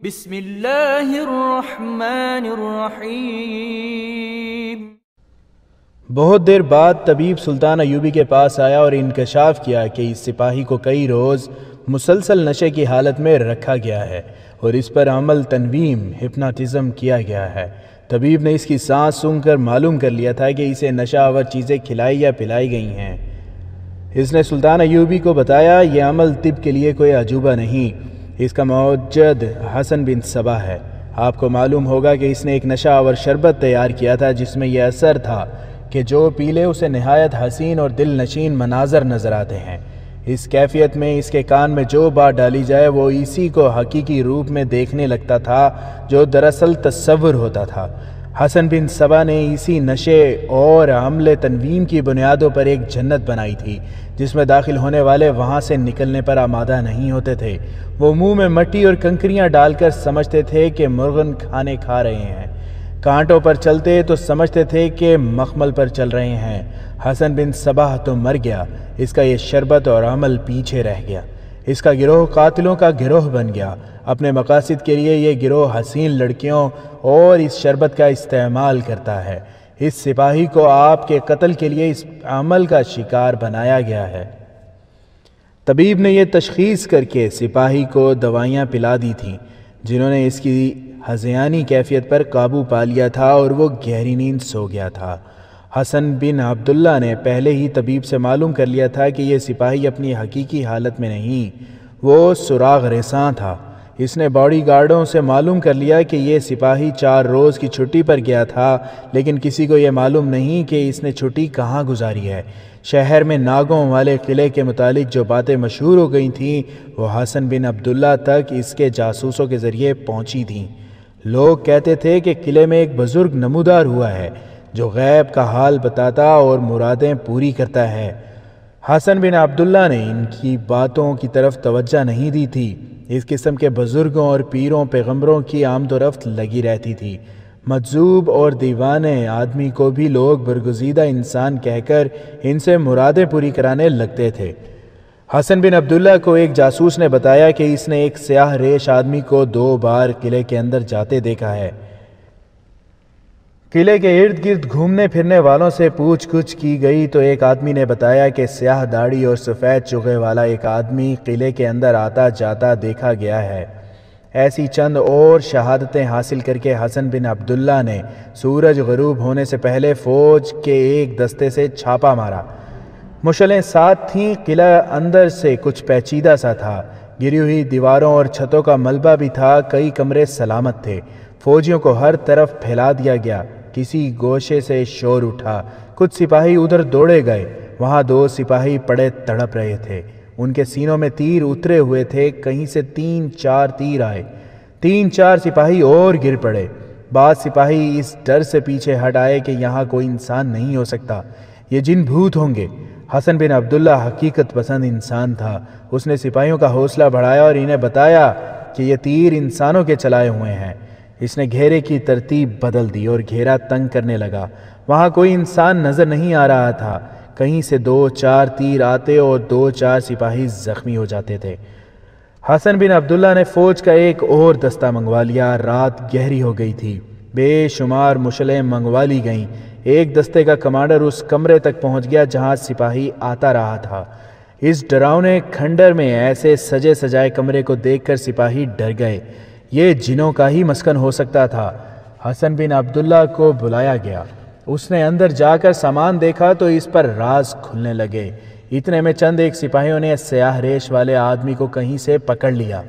بسم اللہ الرحمن الرحیم۔ بہت دیر بعد طبیب سلطان ایوبی کے پاس آیا اور انکشاف کیا کہ اس سپاہی کو کئی روز مسلسل نشے کی حالت میں رکھا گیا ہے اور اس پر عمل تنویم ہپناٹزم کیا گیا ہے۔ طبیب نے اس کی سانس سونگھ کر معلوم کر لیا تھا کہ اسے نشہ آور چیزیں کھلائی یا پلائی گئی ہیں۔ اس نے سلطان ایوبی کو بتایا یہ عمل طب کے لیے کوئی عجوبہ نہیں، اس کا موجد حسن بن صبا ہے۔ آپ کو معلوم ہوگا کہ اس نے ایک نشہ آور شربت تیار کیا تھا جس میں یہ اثر تھا کہ جو پی لے اسے نہایت حسین اور دل نشین مناظر نظر آتے ہیں۔ اس کیفیت میں اس کے کان میں جو بات ڈالی جائے وہ اسی کو حقیقی روپ میں دیکھنے لگتا تھا جو دراصل تصور ہوتا تھا۔ حسن بن صبا نے اسی نشے اور عمل تنویم کی بنیادوں پر ایک جنت بنائی تھی جس میں داخل ہونے والے وہاں سے نکلنے پر آمادہ نہیں ہوتے تھے۔ وہ منہ میں مٹی اور کنکریاں ڈال کر سمجھتے تھے کہ مرغن کھانے کھا رہے ہیں، کانٹوں پر چلتے تو سمجھتے تھے کہ مخمل پر چل رہے ہیں۔ حسن بن صبا تو مر گیا، اس کا یہ شربت اور عمل پیچھے رہ گیا۔ اس کا گروہ قاتلوں کا گروہ بن گیا۔ اپنے مقاصد کے لیے یہ گروہ حسین لڑکیوں اور اس شربت کا استعمال کرتا ہے۔ اس سپاہی کو آپ کے قتل کے لیے اس عمل کا شکار بنایا گیا ہے۔ طبیب نے یہ تشخیص کر کے سپاہی کو دوائیاں پلا دی تھیں جنہوں نے اس کی ہذیانی کیفیت پر قابو پا لیا تھا اور وہ گہری نیند سو گیا تھا۔ حسن بن عبداللہ نے پہلے ہی طبیب سے معلوم کر لیا تھا کہ یہ سپاہی اپنی حقیقی حالت میں نہیں، وہ سراغ رساں تھا۔ اس نے باڈی گارڈوں سے معلوم کر لیا کہ یہ سپاہی 4 روز کی چھٹی پر گیا تھا، لیکن کسی کو یہ معلوم نہیں کہ اس نے چھٹی کہاں گزاری ہے۔ شہر میں ناگوں والے قلعے کے متعلق جو باتیں مشہور ہو گئی تھیں وہ حسن بن عبداللہ تک اس کے جاسوسوں کے ذریعے پہنچی تھیں۔ لوگ کہتے تھے کہ قلعے میں ایک بزرگ نمودار ہوا ہے جو غیب کا حال بتاتا اور مرادیں پوری کرتا ہے۔ حسن بن عبداللہ نے ان کی باتوں کی طرف توجہ نہیں دی تھی۔ اس قسم کے بزرگوں اور پیروں پیغمبروں کی آمد و رفت لگی رہتی تھی۔ مجذوب اور دیوانے آدمی کو بھی لوگ برگزیدہ انسان کہہ کر ان سے مرادیں پوری کرانے لگتے تھے۔ حسن بن عبداللہ کو ایک جاسوس نے بتایا کہ اس نے ایک سیاہ ریش آدمی کو 2 بار قلعے کے اندر جاتے دیکھا ہے۔ قلعے کے ارد گرد گھومنے پھرنے والوں سے پوچھ گچھ کی گئی تو ایک آدمی نے بتایا کہ سیاہ داڑھی اور سفید چوغے والا ایک آدمی قلعے کے اندر آتا جاتا دیکھا گیا ہے۔ ایسی چند اور شہادتیں حاصل کر کے حسن بن عبداللہ نے سورج غروب ہونے سے پہلے فوج کے ایک دستے سے چھاپا مارا۔ مشعلیں ساتھ تھیں، قلعہ اندر سے کچھ پیچیدہ سا تھا، گری ہوئی دیواروں اور چھتوں کا ملبہ بھی تھا، کئی کمرے سلامت تھے۔ فوجیوں کو ہر طرف پھیلا دیا گیا، کسی گوشے سے شور اٹھا، کچھ سپاہی ادھر دوڑے گئے، وہاں 2 سپاہی پڑے تڑپ رہے تھے، ان کے سینوں میں تیر اترے ہوئے تھے، کہیں سے 3-4 تیر آئے، 3-4 سپاہی اور گر پڑے۔ بعض سپاہی اس ڈر سے پیچھے ہٹ آئے کہ یہاں کوئی انسان نہیں ہو سکتا، یہ جن بھوت ہوں گے۔ حسن بن عبداللہ حقیقت پسند انسان تھا، اس نے سپاہیوں کا حوصلہ بڑھایا اور انہیں بتایا کہ یہ تیر انسانوں کے چلائے ہوئے ہیں۔ اس نے گھیرے کی ترتیب بدل دی اور گھیرا تنگ کرنے لگا۔ وہاں کوئی انسان نظر نہیں آ رہا تھا، کہیں سے 2-4 تیر آتے اور 2-4 سپاہی زخمی ہو جاتے تھے۔ حسن بن عبداللہ نے فوج کا ایک اور دستہ منگوا لیا۔ رات گہری ہو گئی تھی، بے شمار مشعلیں منگوا لی گئیں۔ ایک دستے کا کمانڈر اس کمرے تک پہنچ گیا جہاں سپاہی آتا رہا تھا۔ اس ڈراؤنے کھنڈر میں ایسے سجے سجائے کمرے کو دیکھ کر سپاہی ڈر گئے، یہ جنوں کا ہی مسکن ہو سکتا تھا۔ حسن بن عبداللہ کو بلایا گیا، اس نے اندر جا کر سامان دیکھا تو اس پر راز کھلنے لگے۔ اتنے میں چند ایک سپاہیوں نے سیاہ ریش والے آدمی کو کہیں سے پکڑ لیا۔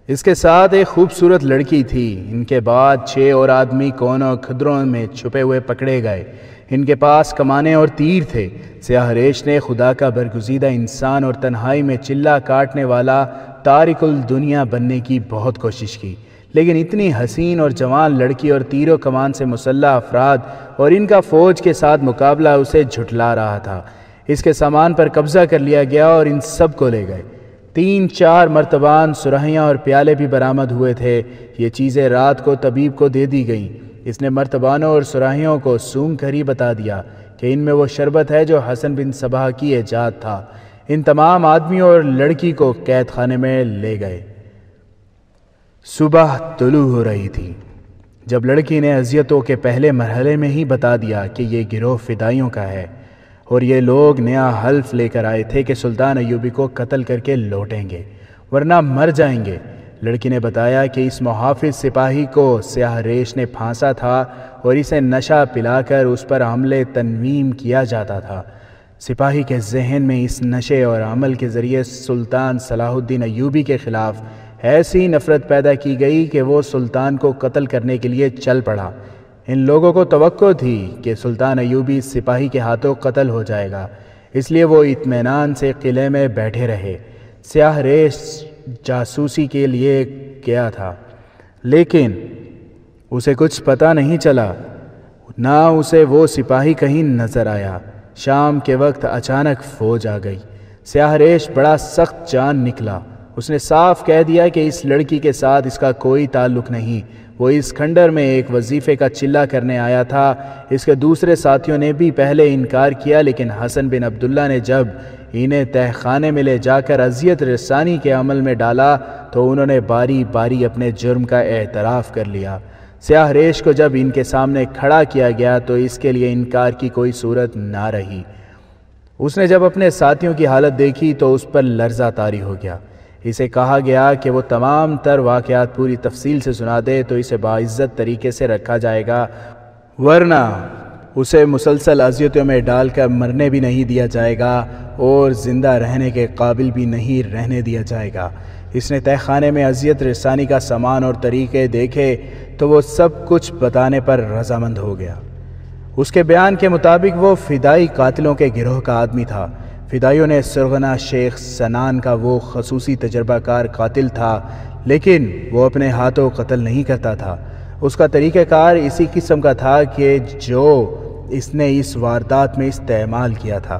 اس کے ساتھ ایک خوبصورت لڑکی تھی۔ ان کے بعد 6 اور آدمی کونوں کھدروں میں چھپے ہوئے پکڑے گئے، ان کے پاس کمانے اور تیر تھے۔ سیاہ ریش نے خدا کا برگزیدہ انسان اور تنہائی میں چلہ کاٹنے والا تارک الدنیا بننے کی بہت کوشش کی، لیکن اتنی حسین اور جوان لڑکی اور تیر و کمان سے مسلح افراد اور ان کا فوج کے ساتھ مقابلہ اسے جھٹلا رہا تھا۔ اس کے سامان پر قبضہ کر لیا گیا اور ان سب کو لے گئے۔ 3-4 مرتبان سرہیاں اور پیالے بھی برآمد ہوئے تھے۔ یہ چیزیں رات کو طبیب کو دے دی گئیں۔ اس نے مرتبانوں اور سرہیوں کو سونگھ کر ہی بتا دیا کہ ان میں وہ شربت ہے جو حسن بن صبا کی ایجاد تھا۔ ان تمام آدمیوں اور لڑکی کو قید خانے میں لے گئے۔ صبح طلوع ہو رہی تھی جب لڑکی نے اذیتوں کے پہلے مرحلے میں ہی بتا دیا کہ یہ گروہ فدائیوں کا ہے اور یہ لوگ نیا حلف لے کر آئے تھے کہ سلطان ایوبی کو قتل کر کے لوٹیں گے ورنہ مر جائیں گے۔ لڑکی نے بتایا کہ اس محافظ سپاہی کو سیاہ ریش نے پھانسا تھا اور اسے نشہ پلا کر اس پر حملے تنویم کیا جاتا تھا۔ سپاہی کے ذہن میں اس نشے اور عمل کے ذریعے سلطان صلاح الدین ایوبی کے خلاف ایسی نفرت پیدا کی گئی کہ وہ سلطان کو قتل کرنے کے لیے چل پڑا۔ ان لوگوں کو توقع تھی کہ سلطان ایوبی سپاہی کے ہاتھوں قتل ہو جائے گا، اس لیے وہ اطمینان سے قلعے میں بیٹھے رہے۔ سیاہ ریش جاسوسی کے لیے گیا تھا لیکن اسے کچھ پتہ نہیں چلا، نہ اسے وہ سپاہی کہیں نظر آیا۔ شام کے وقت اچانک فوج آ گئی۔ سیاہ ریش بڑا سخت جان نکلا۔ اس نے صاف کہہ دیا کہ اس لڑکی کے ساتھ اس کا کوئی تعلق نہیں، وہ اس کھنڈر میں ایک وظیفے کا چلہ کرنے آیا تھا۔ اس کے دوسرے ساتھیوں نے بھی پہلے انکار کیا، لیکن حسن بن عبداللہ نے جب انہیں تہ خانے میں لے جا کر اذیت رسانی کے عمل میں ڈالا تو انہوں نے باری باری اپنے جرم کا اعتراف کر لیا۔ سیاہ ریش کو جب ان کے سامنے کھڑا کیا گیا تو اس کے لیے انکار کی کوئی صورت نہ رہی۔ اس نے جب اپنے ساتھیوں کی حالت دیکھی تو اس پر لرزہ طاری ہو گیا۔ اسے کہا گیا کہ وہ تمام تر واقعات پوری تفصیل سے سنا دے تو اسے باعزت طریقے سے رکھا جائے گا، ورنہ اسے مسلسل اذیتوں میں ڈال کر مرنے بھی نہیں دیا جائے گا اور زندہ رہنے کے قابل بھی نہیں رہنے دیا جائے گا۔ اس نے تہ خانے میں اذیت رسانی کا سامان اور طریقے دیکھے تو وہ سب کچھ بتانے پر رضامند ہو گیا۔ اس کے بیان کے مطابق وہ فدائی قاتلوں کے گروہ کا آدمی تھا۔ فدائیوں نے سرغنہ شیخ سنان کا وہ خصوصی تجربہ کار قاتل تھا، لیکن وہ اپنے ہاتھوں قتل نہیں کرتا تھا۔ اس کا طریقہ کار اسی قسم کا تھا کہ جو اس نے اس واردات میں استعمال کیا تھا۔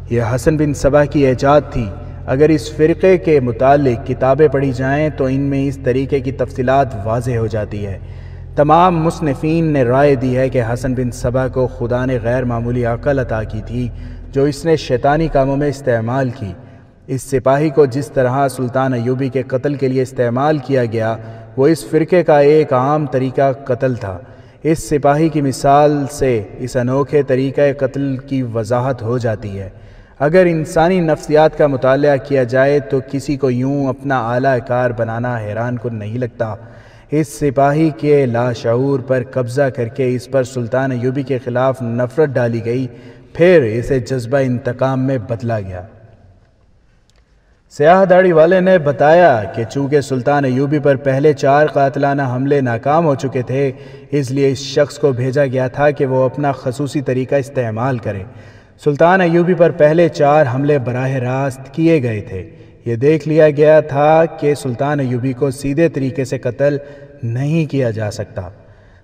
یہ حسن بن صبا کی ایجاد تھی۔ اگر اس فرقے کے متعلق کتابیں پڑھی جائیں تو ان میں اس طریقے کی تفصیلات واضح ہو جاتی ہے۔ تمام مصنفین نے رائے دی ہے کہ حسن بن صبا کو خدا نے غیر معمولی عقل عطا کی تھی جو اس نے شیطانی کاموں میں استعمال کی۔ اس سپاہی کو جس طرح سلطان ایوبی کے قتل کے لیے استعمال کیا گیا وہ اس فرقے کا ایک عام طریقہ قتل تھا۔ اس سپاہی کی مثال سے اس انوکھے طریقہ قتل کی وضاحت ہو جاتی ہے۔ اگر انسانی نفسیات کا مطالعہ کیا جائے تو کسی کو یوں اپنا اعلیٰ کار بنانا حیران کن نہیں لگتا۔ اس سپاہی کے لاشعور پر قبضہ کر کے اس پر سلطان ایوبی کے خلاف نفرت ڈالی گئی، پھر اسے جذبہ انتقام میں بدلا گیا۔ سیاہ داڑھی والے نے بتایا کہ چونکہ سلطان ایوبی پر پہلے 4 قاتلانہ حملے ناکام ہو چکے تھے، اس لیے اس شخص کو بھیجا گیا تھا کہ وہ اپنا خصوصی طریقہ استعمال کرے۔ سلطان ایوبی پر پہلے 4 حملے براہ راست کیے گئے تھے۔ یہ دیکھ لیا گیا تھا کہ سلطان ایوبی کو سیدھے طریقے سے قتل نہیں کیا جا سکتا۔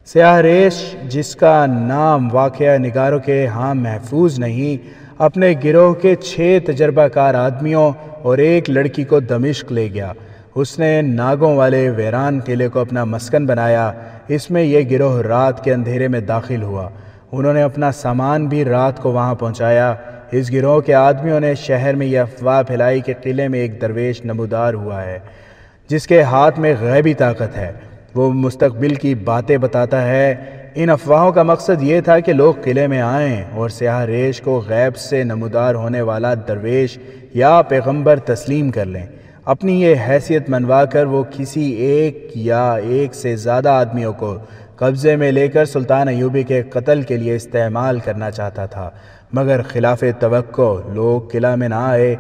سیاہ ریش، جس کا نام واقعہ نگاروں کے ہاں محفوظ نہیں، اپنے گروہ کے 6 تجربہ کار آدمیوں اور ایک لڑکی کو دمشق لے گیا۔ اس نے ناگوں والے ویران قلعے کو اپنا مسکن بنایا۔ اس میں یہ گروہ رات کے اندھیرے میں داخل ہوا۔ انہوں نے اپنا سامان بھی رات کو وہاں پہنچایا۔ اس گروہ کے آدمیوں نے شہر میں یہ افواہ پھیلائی کہ قلعے میں ایک درویش نمودار ہوا ہے جس کے ہاتھ میں غیبی طاقت ہے، وہ مستقبل کی باتیں بتاتا ہے۔ ان افواہوں کا مقصد یہ تھا کہ لوگ قلعے میں آئیں اور سیاہ ریش کو غیب سے نمودار ہونے والا درویش یا پیغمبر تسلیم کر لیں۔ اپنی یہ حیثیت منوا کر وہ کسی ایک یا ایک سے زیادہ آدمیوں کو قبضے میں لے کر سلطان ایوبی کے قتل کے لیے استعمال کرنا چاہتا تھا، مگر خلاف توقع لوگ قلعہ میں نہ آئے،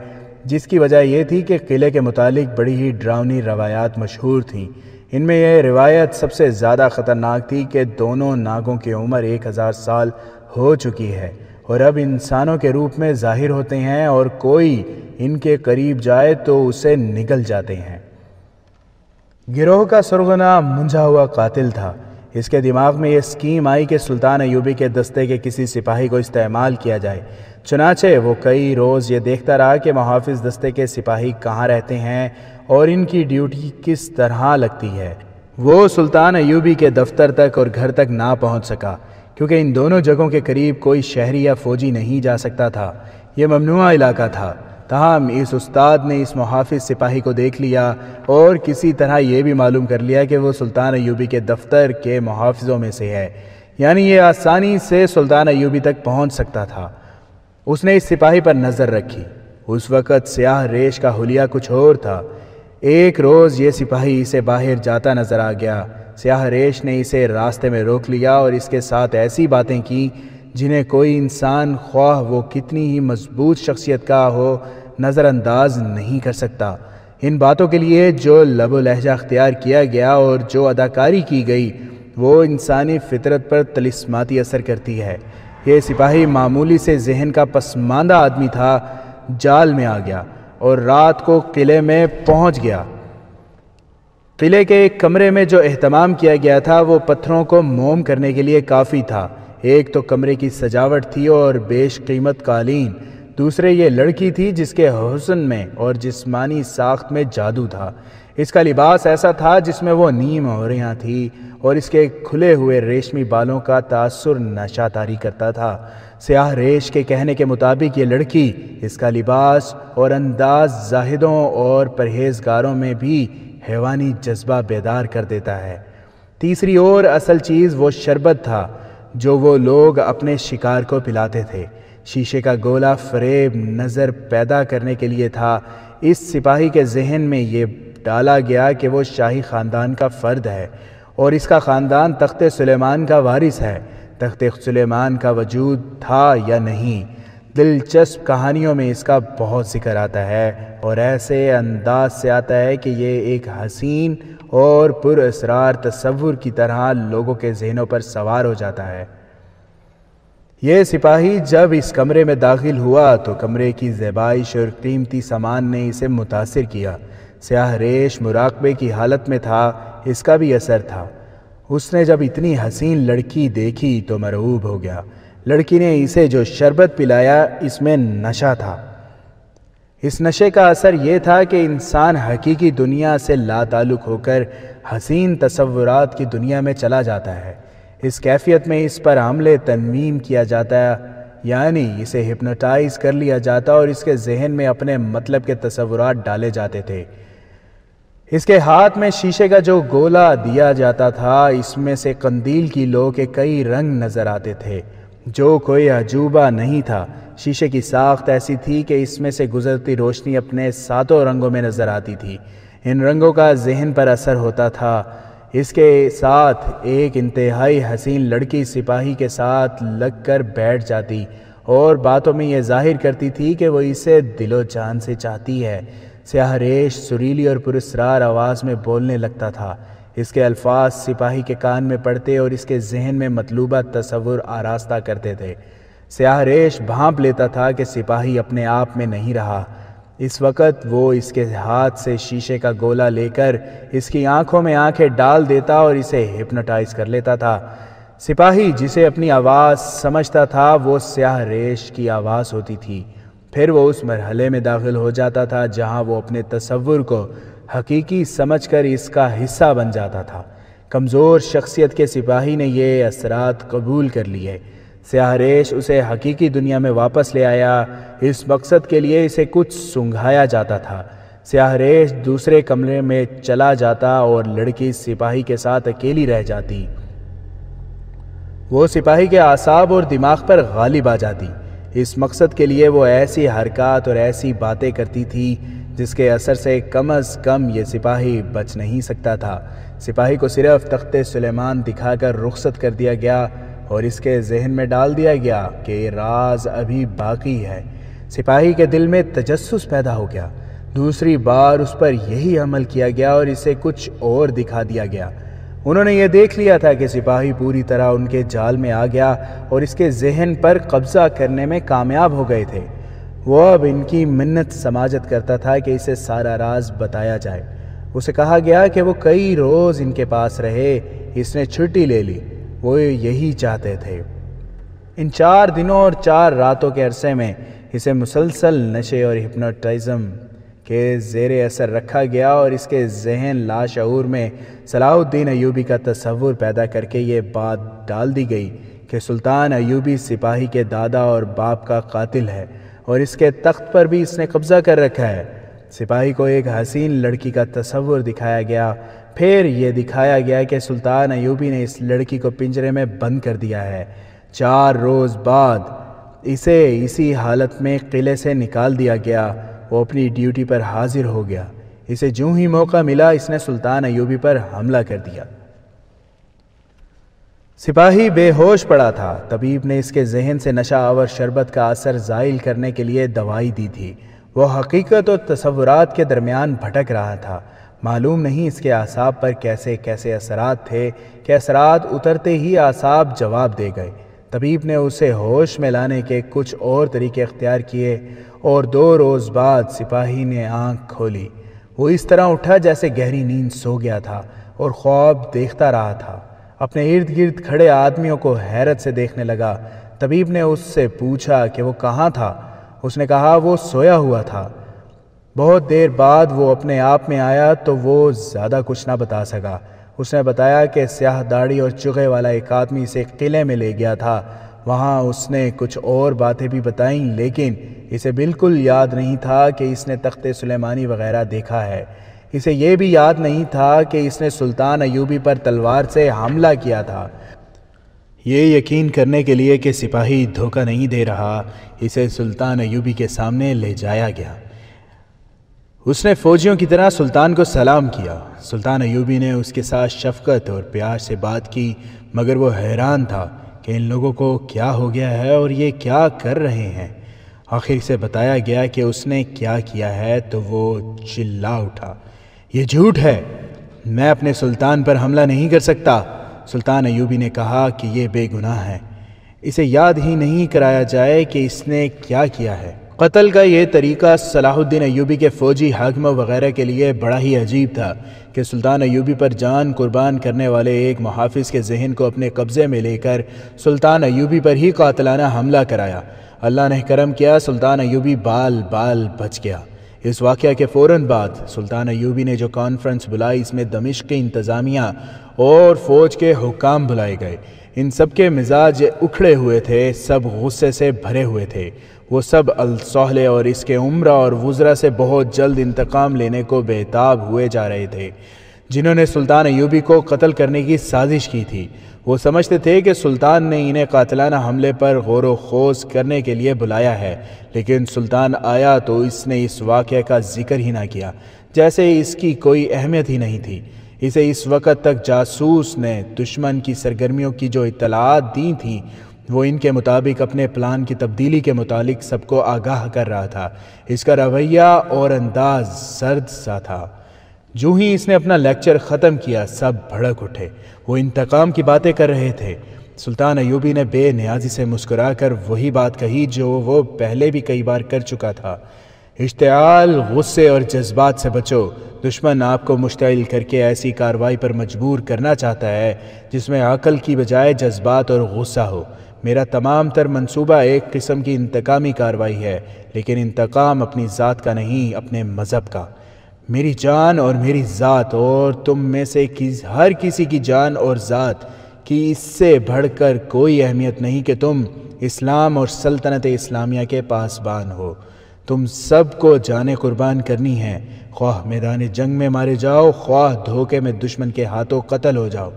جس کی وجہ یہ تھی کہ قلعے کے متعلق بڑی ہی ڈراؤنی روایات مشہور تھیں۔ ان میں یہ روایت سب سے زیادہ خطرناک تھی کہ دونوں ناگوں کی عمر 1000 سال ہو چکی ہے اور اب انسانوں کے روپ میں ظاہر ہوتے ہیں، اور کوئی ان کے قریب جائے تو اسے نگل جاتے ہیں۔ گروہ کا سرغنہ منجھا ہوا قاتل تھا۔ اس کے دماغ میں یہ اسکیم آئی کہ سلطان ایوبی کے دستے کے کسی سپاہی کو استعمال کیا جائے۔ چنانچہ وہ کئی روز یہ دیکھتا رہا کہ محافظ دستے کے سپاہی کہاں رہتے ہیں اور ان کی ڈیوٹی کس طرح لگتی ہے۔ وہ سلطان ایوبی کے دفتر تک اور گھر تک نہ پہنچ سکا کیونکہ ان دونوں جگہوں کے قریب کوئی شہری یا فوجی نہیں جا سکتا تھا۔ یہ ممنوعہ علاقہ تھا۔ تاہم اس استاد نے اس محافظ سپاہی کو دیکھ لیا اور کسی طرح یہ بھی معلوم کر لیا کہ وہ سلطان ایوبی کے دفتر کے محافظوں میں سے ہے، یعنی یہ آسانی سے سلطان ایوبی تک پہنچ سکتا تھا۔ اس نے اس سپاہی پر نظر رکھی۔ اس وقت سیاہ ریش کا حلیہ کچھ اور تھا۔ ایک روز یہ سپاہی اسے باہر جاتا نظر آ گیا۔ سیاہ ریش نے اسے راستے میں روک لیا اور اس کے ساتھ ایسی باتیں کی جنہیں کوئی انسان خواہ وہ کتنی ہی مضبوط شخصیت کا ہو نظر انداز نہیں کر سکتا۔ ان باتوں کے لیے جو لب و لہجہ اختیار کیا گیا اور جو اداکاری کی گئی وہ انسانی فطرت پر طلسماتی اثر کرتی ہے۔ یہ سپاہی معمولی سے ذہن کا پسماندہ آدمی تھا، جال میں آ گیا اور رات کو قلعے میں پہنچ گیا۔ قلعے کے ایک کمرے میں جو اہتمام کیا گیا تھا وہ پتھروں کو موم کرنے کے لیے کافی تھا۔ ایک تو کمرے کی سجاوٹ تھی اور بیش قیمت قالین، دوسرے یہ لڑکی تھی جس کے حسن میں اور جسمانی ساخت میں جادو تھا۔ اس کا لباس ایسا تھا جس میں وہ نیم عوریاں تھی اور اس کے کھلے ہوئے ریشمی بالوں کا تاثر نشہ طاری کرتا تھا۔ سیاہ ریش کے کہنے کے مطابق یہ لڑکی، اس کا لباس اور انداز زاہدوں اور پرہیزگاروں میں بھی حیوانی جذبہ بیدار کر دیتا ہے۔ تیسری اور اصل چیز وہ شربت تھا جو وہ لوگ اپنے شکار کو پلاتے تھے۔ شیشے کا گولا فریب نظر پیدا کرنے کے لیے تھا۔ اس سپاہی کے ذہن میں یہ ڈالا گیا کہ وہ شاہی خاندان کا فرد ہے اور اس کا خاندان تخت سلیمان کا وارث ہے۔ تخت سلیمان کا وجود تھا یا نہیں، دلچسپ کہانیوں میں اس کا بہت ذکر آتا ہے اور ایسے انداز سے آتا ہے کہ یہ ایک حسین اور پر اسرار تصور کی طرح لوگوں کے ذہنوں پر سوار ہو جاتا ہے۔ یہ سپاہی جب اس کمرے میں داخل ہوا تو کمرے کی زیبائش اور قیمتی سامان نے اسے متاثر کیا۔ سیاہ ریش مراقبے کی حالت میں تھا، اس کا بھی اثر تھا۔ اس نے جب اتنی حسین لڑکی دیکھی تو مرعوب ہو گیا۔ لڑکی نے اسے جو شربت پلایا اس میں نشہ تھا۔ اس نشے کا اثر یہ تھا کہ انسان حقیقی دنیا سے لا تعلق ہو کر حسین تصورات کی دنیا میں چلا جاتا ہے۔ اس کیفیت میں اس پر حملے تنویم کیا جاتا ہے، یعنی اسے ہپنوٹائز کر لیا جاتا اور اس کے ذہن میں اپنے مطلب کے تصورات ڈالے جاتے تھے۔ اس کے ہاتھ میں شیشے کا جو گولا دیا جاتا تھا اس میں سے قندیل کی لو کے کئی رنگ نظر آتے تھے جو کوئی عجوبہ نہیں تھا۔ شیشے کی ساخت ایسی تھی کہ اس میں سے گزرتی روشنی اپنے 7 رنگوں میں نظر آتی تھی۔ ان رنگوں کا ذہن پر اثر ہوتا تھا۔ اس کے ساتھ ایک انتہائی حسین لڑکی سپاہی کے ساتھ لگ کر بیٹھ جاتی اور باتوں میں یہ ظاہر کرتی تھی کہ وہ اسے دل و جان سے چاہتی ہے۔ سیاہ ریش سریلی اور پراسرار آواز میں بولنے لگتا تھا۔ اس کے الفاظ سپاہی کے کان میں پڑتے اور اس کے ذہن میں مطلوبہ تصور آراستہ کرتے تھے۔ سیاہ ریش بھانپ لیتا تھا کہ سپاہی اپنے آپ میں نہیں رہا۔ اس وقت وہ اس کے ہاتھ سے شیشے کا گولا لے کر اس کی آنکھوں میں آنکھیں ڈال دیتا اور اسے ہپنوٹائز کر لیتا تھا۔ سپاہی جسے اپنی آواز سمجھتا تھا وہ سیاہ ریش کی آواز ہوتی تھی۔ پھر وہ اس مرحلے میں داخل ہو جاتا تھا جہاں وہ اپنے تصور کو حقیقی سمجھ کر اس کا حصہ بن جاتا تھا۔ کمزور شخصیت کے سپاہی نے یہ اثرات قبول کر لیے۔ سیاہ ریش اسے حقیقی دنیا میں واپس لے آیا۔ اس مقصد کے لیے اسے کچھ سنگھایا جاتا تھا۔ سیاہ ریش دوسرے کمرے میں چلا جاتا اور لڑکی سپاہی کے ساتھ اکیلی رہ جاتی۔ وہ سپاہی کے اعصاب اور دماغ پر غالب آ جاتی۔ اس مقصد کے لیے وہ ایسی حرکات اور ایسی باتیں کرتی تھی جس کے اثر سے کم از کم یہ سپاہی بچ نہیں سکتا تھا۔ سپاہی کو صرف تخت سلیمان دکھا کر رخصت کر دیا گیا اور اس کے ذہن میں ڈال دیا گیا کہ یہ راز ابھی باقی ہے۔ سپاہی کے دل میں تجسس پیدا ہو گیا۔ دوسری بار اس پر یہی عمل کیا گیا اور اسے کچھ اور دکھا دیا گیا۔ انہوں نے یہ دیکھ لیا تھا کہ سپاہی پوری طرح ان کے جال میں آ گیا اور اس کے ذہن پر قبضہ کرنے میں کامیاب ہو گئے تھے۔ وہ اب ان کی منت سماجت کرتا تھا کہ اسے سارا راز بتایا جائے۔ اسے کہا گیا کہ وہ کئی روز ان کے پاس رہے۔ اس نے چھٹی لے لی، وہ یہی چاہتے تھے۔ ان 4 دنوں اور 4 راتوں کے عرصے میں اسے مسلسل نشے اور ہپنوٹائزم کے زیر اثر رکھا گیا اور اس کے ذہن لاشعور میں صلاح الدین ایوبی کا تصور پیدا کر کے یہ بات ڈال دی گئی کہ سلطان ایوبی سپاہی کے دادا اور باپ کا قاتل ہے اور اس کے تخت پر بھی اس نے قبضہ کر رکھا ہے۔ سپاہی کو ایک حسین لڑکی کا تصور دکھایا گیا، پھر یہ دکھایا گیا کہ سلطان ایوبی نے اس لڑکی کو پنجرے میں بند کر دیا ہے۔ 4 روز بعد اسے اسی حالت میں قلعے سے نکال دیا گیا۔ وہ اپنی ڈیوٹی پر حاضر ہو گیا۔ اسے جو ہی موقع ملا اس نے سلطان ایوبی پر حملہ کر دیا۔ سپاہی بے ہوش پڑا تھا۔ طبیب نے اس کے ذہن سے نشہ آور شربت کا اثر زائل کرنے کے لیے دوائی دی تھی۔ وہ حقیقت اور تصورات کے درمیان بھٹک رہا تھا۔ معلوم نہیں اس کے اعصاب پر کیسے کیسے اثرات تھے کہ اثرات اترتے ہی اعصاب جواب دے گئے۔ طبیب نے اسے ہوش میں لانے کے کچھ اور طریقے اختیار کیے اور 2 روز بعد سپاہی نے آنکھ کھولی۔ وہ اس طرح اٹھا جیسے گہری نیند سو گیا تھا اور خواب دیکھتا رہا تھا۔ اپنے ارد گرد کھڑے آدمیوں کو حیرت سے دیکھنے لگا۔ طبیب نے اس سے پوچھا کہ وہ کہاں تھا۔ اس نے کہا وہ سویا ہوا تھا۔ بہت دیر بعد وہ اپنے آپ میں آیا تو وہ زیادہ کچھ نہ بتا سکا۔ اس نے بتایا کہ سیاہ داڑھی اور چغے والا ایک آدمی اسے قلعے میں لے گیا تھا۔ وہاں اس نے کچھ اور باتیں بھی بتائیں، لیکن اسے بالکل یاد نہیں تھا کہ اس نے تخت سلیمانی وغیرہ دیکھا ہے۔ اسے یہ بھی یاد نہیں تھا کہ اس نے سلطان ایوبی پر تلوار سے حملہ کیا تھا۔ یہ یقین کرنے کے لیے کہ سپاہی دھوکہ نہیں دے رہا، اسے سلطان ایوبی کے سامنے لے جایا گیا۔ اس نے فوجیوں کی طرح سلطان کو سلام کیا۔ سلطان ایوبی نے اس کے ساتھ شفقت اور پیار سے بات کی، مگر وہ حیران تھا کہ ان لوگوں کو کیا ہو گیا ہے اور یہ کیا کر رہے ہیں۔ آخر سے بتایا گیا کہ اس نے کیا کیا ہے تو وہ چلا اٹھا، یہ جھوٹ ہے، میں اپنے سلطان پر حملہ نہیں کر سکتا۔ سلطان ایوبی نے کہا کہ یہ بے گناہ ہے، اسے یاد ہی نہیں کرایا جائے کہ اس نے کیا کیا ہے۔ قتل کا یہ طریقہ صلاح الدین ایوبی کے فوجی حاکموں وغیرہ کے لیے بڑا ہی عجیب تھا کہ سلطان ایوبی پر جان قربان کرنے والے ایک محافظ کے ذہن کو اپنے قبضے میں لے کر سلطان ایوبی پر ہی قاتلانہ حملہ کرایا۔ اللہ نے کرم کیا، سلطان ایوبی بال بال بچ گیا۔ اس واقعہ کے فوراً بعد سلطان ایوبی نے جو کانفرنس بلائی، اس میں دمشق کی انتظامیہ اور فوج کے حکام بلائے گئے۔ ان سب کے مزاج اکھڑے ہوئے تھے، سب غصے سے بھرے ہوئے تھے۔ وہ سب الصالح اور اس کے عمرہ اور وزراء سے بہت جلد انتقام لینے کو بےتاب ہوئے جا رہے تھے، جنہوں نے سلطان ایوبی کو قتل کرنے کی سازش کی تھی۔ وہ سمجھتے تھے کہ سلطان نے انہیں قاتلانہ حملے پر غور و خوض کرنے کے لیے بلایا ہے، لیکن سلطان آیا تو اس نے اس واقعے کا ذکر ہی نہ کیا، جیسے اس کی کوئی اہمیت ہی نہیں تھی۔ اسے اس وقت تک جاسوس نے دشمن کی سرگرمیوں کی جو اطلاعات دی تھیں، وہ ان کے مطابق اپنے پلان کی تبدیلی کے متعلق سب کو آگاہ کر رہا تھا۔ اس کا رویہ اور انداز سرد سا تھا۔ جو ہی اس نے اپنا لیکچر ختم کیا، سب بھڑک اٹھے۔ وہ انتقام کی باتیں کر رہے تھے۔ سلطان ایوبی نے بے نیازی سے مسکرا کر وہی بات کہی جو وہ پہلے بھی کئی بار کر چکا تھا۔ اشتعال، غصے اور جذبات سے بچو۔ دشمن آپ کو مشتعل کر کے ایسی کارروائی پر مجبور کرنا چاہتا ہے جس میں عقل کی بجائے جذبات اور غصہ ہو۔ میرا تمام تر منصوبہ ایک قسم کی انتقامی کارروائی ہے، لیکن انتقام اپنی ذات کا نہیں، اپنے مذہب کا۔ میری جان اور میری ذات اور تم میں سے ہر کسی کی جان اور ذات کی اس سے بڑھ کر کوئی اہمیت نہیں کہ تم اسلام اور سلطنت اسلامیہ کے پاسبان ہو۔ تم سب کو جانیں قربان کرنی ہیں، خواہ میدان جنگ میں مارے جاؤ، خواہ دھوکے میں دشمن کے ہاتھوں قتل ہو جاؤ۔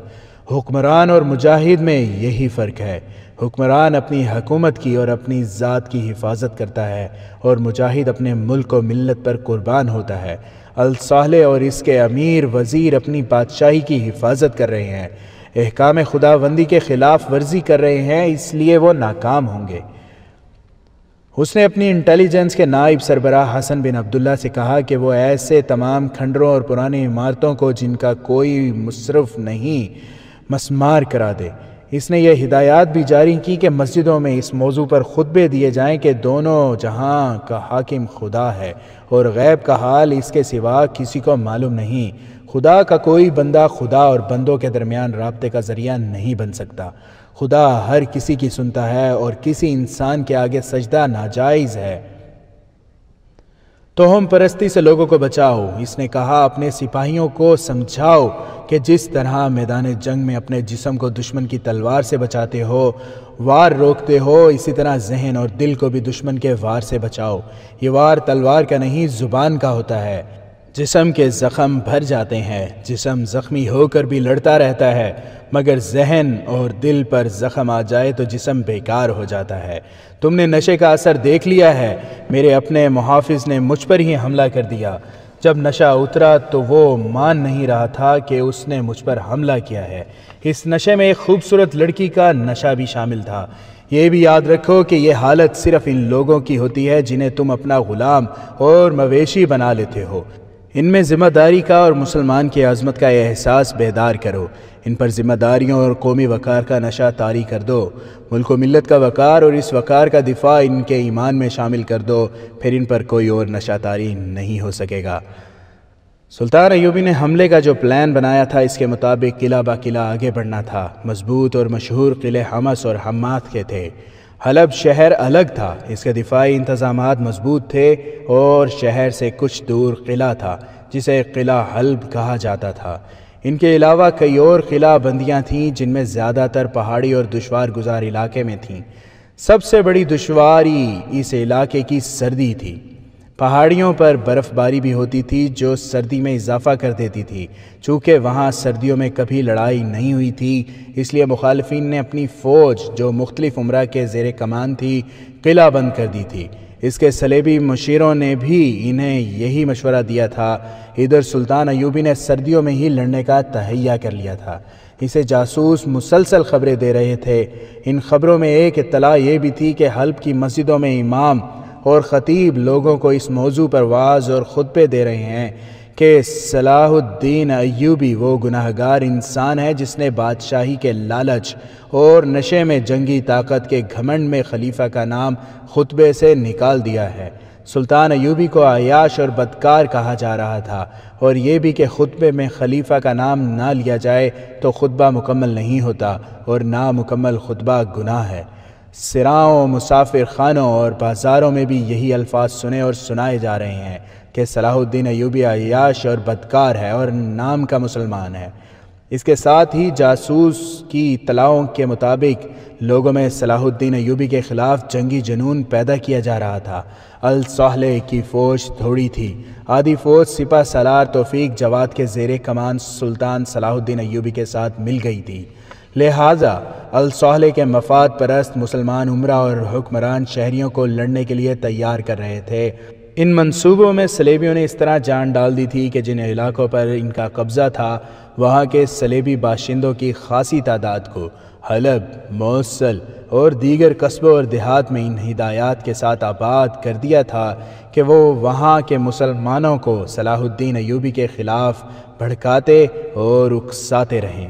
حکمران اور مجاہد میں یہی فرق ہے۔ حکمران اپنی حکومت کی اور اپنی ذات کی حفاظت کرتا ہے اور مجاہد اپنے ملک و ملت پر قربان ہوتا ہے۔ الصالح اور اس کے امیر وزیر اپنی بادشاہی کی حفاظت کر رہے ہیں، احکام خداوندی کے خلاف ورزی کر رہے ہیں، اس لیے وہ ناکام ہوں گے۔ اس نے اپنی انٹیلیجنس کے نائب سربراہ حسن بن عبداللہ سے کہا کہ وہ ایسے تمام کھنڈروں اور پرانی عمارتوں کو جن کا کوئی مصرف نہیں مسمار کرا دے۔ اس نے یہ ہدایات بھی جاری کی کہ مسجدوں میں اس موضوع پر خطبے دیے جائیں کہ دونوں جہاں کا حاکم خدا ہے اور غیب کا حال اس کے سوا کسی کو معلوم نہیں۔ خدا کا کوئی بندہ خدا اور بندوں کے درمیان رابطے کا ذریعہ نہیں بن سکتا۔ خدا ہر کسی کی سنتا ہے اور کسی انسان کے آگے سجدہ ناجائز ہے۔ توہم پرستی سے لوگوں کو بچاؤ۔ اس نے کہا اپنے سپاہیوں کو سمجھاؤ کہ جس طرح میدان جنگ میں اپنے جسم کو دشمن کی تلوار سے بچاتے ہو، وار روکتے ہو، اسی طرح ذہن اور دل کو بھی دشمن کے وار سے بچاؤ۔ یہ وار تلوار کا نہیں، زبان کا ہوتا ہے۔ جسم کے زخم بھر جاتے ہیں، جسم زخمی ہو کر بھی لڑتا رہتا ہے، مگر ذہن اور دل پر زخم آ جائے تو جسم بیکار ہو جاتا ہے۔ تم نے نشے کا اثر دیکھ لیا ہے۔ میرے اپنے محافظ نے مجھ پر ہی حملہ کر دیا۔ جب نشہ اترا تو وہ مان نہیں رہا تھا کہ اس نے مجھ پر حملہ کیا ہے۔ اس نشے میں ایک خوبصورت لڑکی کا نشہ بھی شامل تھا۔ یہ بھی یاد رکھو کہ یہ حالت صرف ان لوگوں کی ہوتی ہے جنہیں تم اپنا غلام اور مویشی بنا لیتے ہو۔ ان میں ذمہ داری کا اور مسلمان کی عظمت کا احساس بیدار کرو۔ ان پر ذمہ داریوں اور قومی وقار کا نشہ طاری کر دو۔ ملک و ملت کا وقار اور اس وقار کا دفاع ان کے ایمان میں شامل کر دو، پھر ان پر کوئی اور نشہ طاری نہیں ہو سکے گا۔ سلطان ایوبی نے حملے کا جو پلان بنایا تھا، اس کے مطابق قلعہ با قلعہ آگے بڑھنا تھا۔ مضبوط اور مشہور قلعے حمص اور حمات کے تھے۔ حلب شہر الگ تھا، اس کے دفاعی انتظامات مضبوط تھے، اور شہر سے کچھ دور قلعہ تھا جسے قلعہ حلب کہا جاتا تھا۔ ان کے علاوہ کئی اور قلعہ بندیاں تھیں جن میں زیادہ تر پہاڑی اور دشوار گزار علاقے میں تھیں۔ سب سے بڑی دشواری اس علاقے کی سردی تھی۔ پہاڑیوں پر برف باری بھی ہوتی تھی جو سردی میں اضافہ کر دیتی تھی۔ چونکہ وہاں سردیوں میں کبھی لڑائی نہیں ہوئی تھی، اس لیے مخالفین نے اپنی فوج جو مختلف امراء کے زیر کمان تھی قلعہ بند کر دی تھی۔ اس کے صلیبی مشیروں نے بھی انہیں یہی مشورہ دیا تھا۔ ادھر سلطان ایوبی نے سردیوں میں ہی لڑنے کا تہیہ کر لیا تھا۔ اسے جاسوس مسلسل خبریں دے رہے تھے۔ ان خبروں میں ایک اطلاع یہ بھی تھی کہ حلب کی مسجدوں میں امام اور خطیب لوگوں کو اس موضوع پر وعظ اور خطبے دے رہے ہیں کہ صلاح الدین ایوبی وہ گناہگار انسان ہے جس نے بادشاہی کے لالچ اور نشے میں جنگی طاقت کے گھمنڈ میں خلیفہ کا نام خطبے سے نکال دیا ہے۔ سلطان ایوبی کو عیاش اور بدکار کہا جا رہا تھا، اور یہ بھی کہ خطبے میں خلیفہ کا نام نہ لیا جائے تو خطبہ مکمل نہیں ہوتا، اور نامکمل خطبہ گناہ ہے۔ سراؤں، مسافر خانوں اور بازاروں میں بھی یہی الفاظ سنے اور سنائے جا رہے ہیں کہ صلاح الدین ایوبی عیاش اور بدکار ہے اور نام کا مسلمان ہے۔ اس کے ساتھ ہی جاسوس کی اطلاعوں کے مطابق لوگوں میں صلاح الدین ایوبی کے خلاف جنگی جنون پیدا کیا جا رہا تھا۔ الصالح کی فوج تھوڑی تھی۔ آدھی فوج سپہ سالار توفیق جواد کے زیر کمان سلطان صلاح الدین ایوبی کے ساتھ مل گئی تھی، لہٰذا الصالح کے مفاد پرست مسلمان امراء اور حکمران شہریوں کو لڑنے کے لیے تیار کر رہے تھے۔ ان منصوبوں میں صلیبیوں نے اس طرح جان ڈال دی تھی کہ جن علاقوں پر ان کا قبضہ تھا وہاں کے صلیبی باشندوں کی خاصی تعداد کو حلب، موصل اور دیگر قصبوں اور دیہات میں ان ہدایات کے ساتھ آباد کر دیا تھا کہ وہ وہاں کے مسلمانوں کو صلاح الدین ایوبی کے خلاف بھڑکاتے اور اکساتے رہیں۔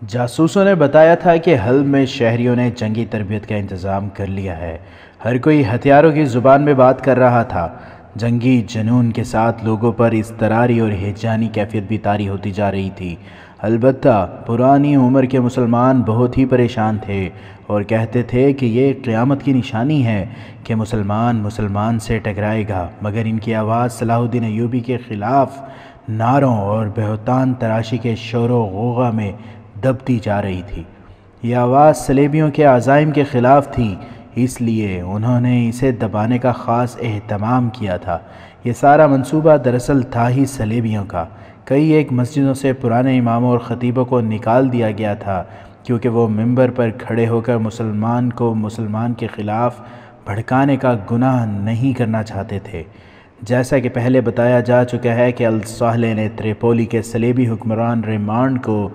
جاسوسوں نے بتایا تھا کہ حلب میں شہریوں نے جنگی تربیت کا انتظام کر لیا ہے۔ ہر کوئی ہتھیاروں کی زبان میں بات کر رہا تھا۔ جنگی جنون کے ساتھ لوگوں پر اضطراری اور ہیجانی کیفیت بھی طاری ہوتی جا رہی تھی۔ البتہ پرانی عمر کے مسلمان بہت ہی پریشان تھے اور کہتے تھے کہ یہ قیامت کی نشانی ہے کہ مسلمان سے ٹکرائے گا، مگر ان کی آواز صلاح الدین ایوبی کے خلاف نعروں اور بہتان تراشی کے شور و غوغا میں دبتی جا رہی تھی۔ یہ آواز صلیبیوں کے عزائم کے خلاف تھی، اس لیے انہوں نے اسے دبانے کا خاص اہتمام کیا تھا۔ یہ سارا منصوبہ دراصل تھا ہی صلیبیوں کا۔ کئی ایک مسجدوں سے پرانے اماموں اور خطیبوں کو نکال دیا گیا تھا کیونکہ وہ منبر پر کھڑے ہو کر مسلمان کے خلاف بھڑکانے کا گناہ نہیں کرنا چاہتے تھے۔ جیسا کہ پہلے بتایا جا چکا ہے کہ الصالح نے تریپولی کے صلیبی حکمران ریمانڈ کو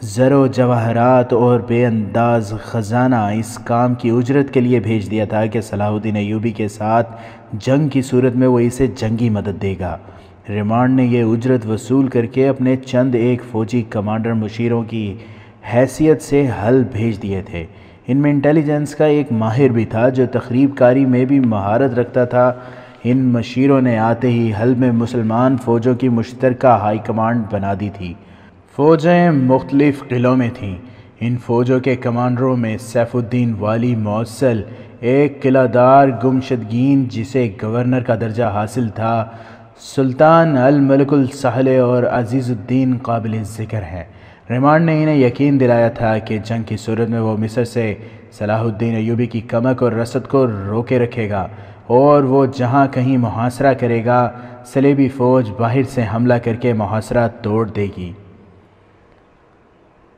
زر و جواہرات اور بے انداز خزانہ اس کام کی اجرت کے لیے بھیج دیا تھا کہ صلاح الدین ایوبی کے ساتھ جنگ کی صورت میں وہ اسے جنگی مدد دے گا۔ ریمانڈ نے یہ اجرت وصول کر کے اپنے چند ایک فوجی کمانڈر مشیروں کی حیثیت سے حلب بھیج دیے تھے۔ ان میں انٹیلیجنس کا ایک ماہر بھی تھا جو تخریب کاری میں بھی مہارت رکھتا تھا۔ ان مشیروں نے آتے ہی حلب میں مسلمان فوجوں کی مشترکہ ہائی کمانڈ بنا دی تھی۔ فوجیں مختلف قلعوں میں تھیں۔ ان فوجوں کے کمانڈروں میں سیف الدین والی موصل، ایک قلعہ دار گمشدگین جسے گورنر کا درجہ حاصل تھا، سلطان الملک السہل اور عزیز الدین قابل ذکر ہیں۔ ریمانڈ نے انہیں یقین دلایا تھا کہ جنگ کی صورت میں وہ مصر سے صلاح الدین ایوبی کی کمک اور رسد کو روکے رکھے گا، اور وہ جہاں کہیں محاصرہ کرے گا صلیبی فوج باہر سے حملہ کر کے محاصرہ توڑ دے گی۔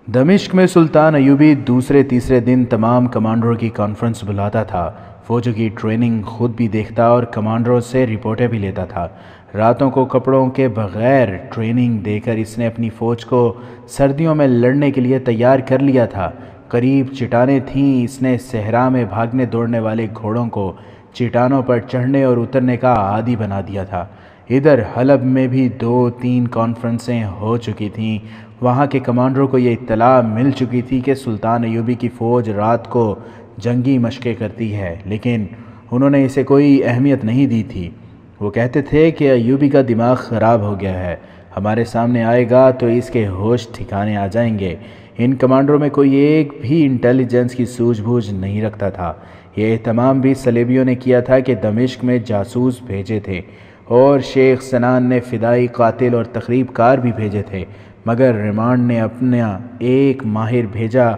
دمشق میں سلطان ایوبی دوسرے تیسرے دن تمام کمانڈروں کی کانفرنس بلاتا تھا، فوجوں کی ٹریننگ خود بھی دیکھتا اور کمانڈروں سے رپورٹیں بھی لیتا تھا۔ راتوں کو کپڑوں کے بغیر ٹریننگ دے کر اس نے اپنی فوج کو سردیوں میں لڑنے کے لیے تیار کر لیا تھا۔ قریب چٹانیں تھیں، اس نے صحرا میں بھاگنے دوڑنے والے گھوڑوں کو چٹانوں پر چڑھنے اور اترنے کا عادی بنا دیا تھا۔ ادھر حلب میں بھی 2-3 کانفرنسیں ہو چکی تھیں۔ وہاں کے کمانڈروں کو یہ اطلاع مل چکی تھی کہ سلطان ایوبی کی فوج رات کو جنگی مشقیں کرتی ہے، لیکن انہوں نے اسے کوئی اہمیت نہیں دی تھی۔ وہ کہتے تھے کہ ایوبی کا دماغ خراب ہو گیا ہے، ہمارے سامنے آئے گا تو اس کے ہوش ٹھکانے آ جائیں گے۔ ان کمانڈروں میں کوئی ایک بھی انٹیلیجنس کی سوجھ بوجھ نہیں رکھتا تھا۔ یہ اہتمام بھی صلیبیوں نے کیا تھا کہ دمشق میں جاسوس بھیجے تھے، اور شیخ سنان نے فدائی قاتل اور تخریب کار بھی بھیجے تھے، مگر ریمانڈ نے اپنا ایک ماہر بھیجا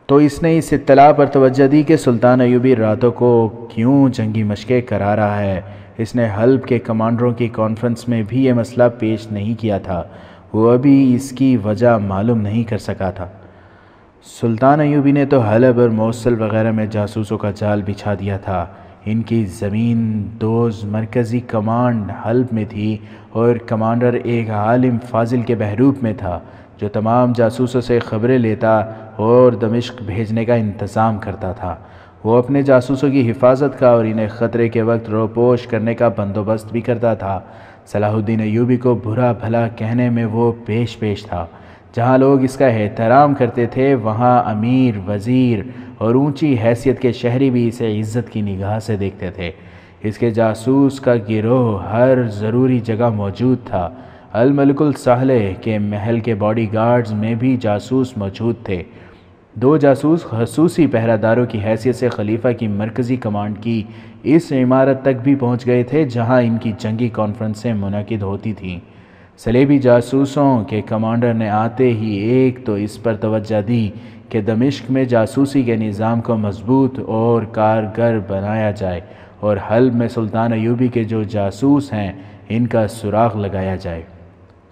تو اس نے اس اطلاع پر توجہ دی کہ سلطان ایوبی راتوں کو کیوں جنگی مشقیں کرا رہا ہے۔ اس نے حلب کے کمانڈروں کی کانفرنس میں بھی یہ مسئلہ پیش نہیں کیا تھا، وہ ابھی اس کی وجہ معلوم نہیں کر سکا تھا۔ سلطان ایوبی نے تو حلب اور موصل وغیرہ میں جاسوسوں کا جال بچھا دیا تھا۔ ان کی زمین دوز مرکزی کمانڈ حلب میں تھی اور کمانڈر ایک عالم فاضل کے بحروپ میں تھا جو تمام جاسوسوں سے خبریں لیتا اور دمشق بھیجنے کا انتظام کرتا تھا۔ وہ اپنے جاسوسوں کی حفاظت کا اور انہیں خطرے کے وقت روپوش کرنے کا بندوبست بھی کرتا تھا۔ صلاح الدین ایوبی کو برا بھلا کہنے میں وہ پیش تھا۔ جہاں لوگ اس کا احترام کرتے تھے وہاں امیر، وزیر اور اونچی حیثیت کے شہری بھی اسے عزت کی نگاہ سے دیکھتے تھے۔ اس کے جاسوس کا گروہ ہر ضروری جگہ موجود تھا۔ الملک السہل کے محل کے باڈی گارڈز میں بھی جاسوس موجود تھے۔ 2 جاسوس خصوصی پہرہ داروں کی حیثیت سے خلیفہ کی مرکزی کمانڈ کی اس عمارت تک بھی پہنچ گئے تھے جہاں ان کی جنگی کانفرنسیں منعقد ہوتی تھیں۔ صلیبی جاسوسوں کے کمانڈر نے آتے ہی ایک تو اس پر توجہ دی کہ دمشق میں جاسوسی کے نظام کو مضبوط اور کارگر بنایا جائے اور حلب میں سلطان ایوبی کے جو جاسوس ہیں ان کا سراغ لگایا جائے۔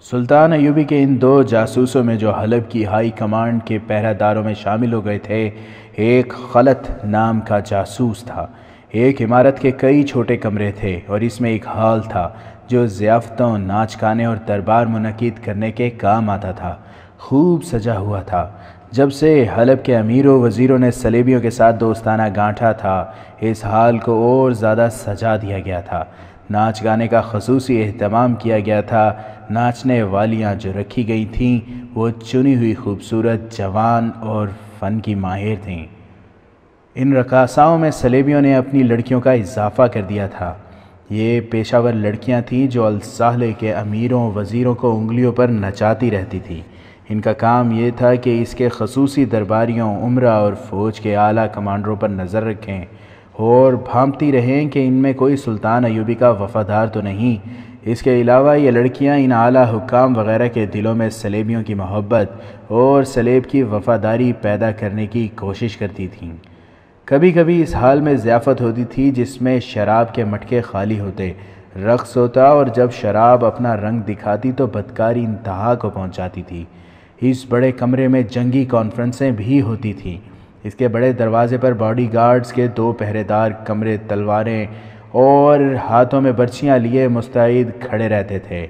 سلطان ایوبی کے ان 2 جاسوسوں میں جو حلب کی ہائی کمانڈ کے پہرہ داروں میں شامل ہو گئے تھے، ایک خلط نام کا جاسوس تھا۔ ایک عمارت کے کئی چھوٹے کمرے تھے اور اس میں ایک ہال تھا جو ضیافتوں، ناچ گانے اور دربار منعقد کرنے کے کام آتا تھا۔ خوب سجا ہوا تھا۔ جب سے حلب کے امیروں وزیروں نے صلیبیوں کے ساتھ دوستانہ گانٹھا تھا، اس حال کو اور زیادہ سجا دیا گیا تھا۔ ناچ گانے کا خصوصی اہتمام کیا گیا تھا۔ ناچنے والیاں جو رکھی گئی تھیں وہ چنی ہوئی خوبصورت جوان اور فن کی ماہر تھیں۔ ان رقاصاؤں میں صلیبیوں نے اپنی لڑکیوں کا اضافہ کر دیا تھا۔ یہ پیشہ ور لڑکیاں تھیں جو السہل کے امیروں وزیروں کو انگلیوں پر نچاتی رہتی تھیں۔ ان کا کام یہ تھا کہ اس کے خصوصی درباریوں، عمرہ اور فوج کے اعلیٰ کمانڈروں پر نظر رکھیں اور بھانپتی رہیں کہ ان میں کوئی سلطان ایوبی کا وفادار تو نہیں۔ اس کے علاوہ یہ لڑکیاں ان اعلیٰ حکام وغیرہ کے دلوں میں صلیبیوں کی محبت اور صلیب کی وفاداری پیدا کرنے کی کوشش کرتی تھیں۔ کبھی کبھی اس حال میں ضیافت ہوتی تھی جس میں شراب کے مٹکے خالی ہوتے، رقص ہوتا اور جب شراب اپنا رنگ دکھاتی تو بدکاری انتہا کو پہنچ جاتی تھی۔ اس بڑے کمرے میں جنگی کانفرنسیں بھی ہوتی تھیں۔ اس کے بڑے دروازے پر باڈی گارڈز کے 2 پہرے دار کمرے تلواریں اور ہاتھوں میں برچیاں لیے مستعد کھڑے رہتے تھے۔